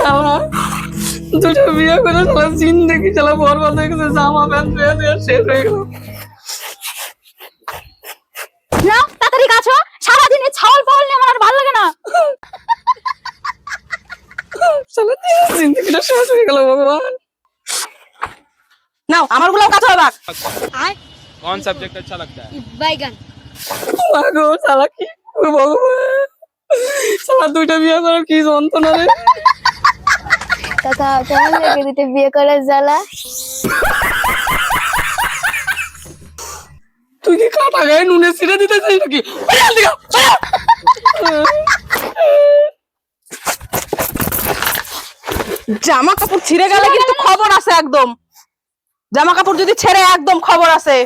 শালা দুটো বিয়ে করে শালা জিন্দগি শালা বরবাদ হয়ে গেছে, জামা প্যান্ট ধুয়ে ধুয়ে শেষ হয়ে গেল। না তাড়াতাড়ি কাছো, সারাদিন এই ছাওয়াল পাওয়াল নিয়ে আমার আর ভালো লাগে না। শালা জিন্দগিটা শেষ হয়ে গেল ভগবান। নাও আমারগুলো কাছো এবার। कौन सब्जेक्ट अच्छा लगता है? বাইগান। মাগো শালা কি করবো ভগবান, শালা দুইটা বিয়ে করার কি যন্ত্রণা রে। কাকা কেমন লাগে দিতে বিয়ে করার জ্বালা? তুই কি কাটা গায়ে নুনে ছিঁড়ে দিতে চাই নাকি? জামা কাপড় ছিঁড়ে গেলে কিন্তু খবর আছে একদম, জামা কাপড় যদি ছেড়ে একদম খবর আছে।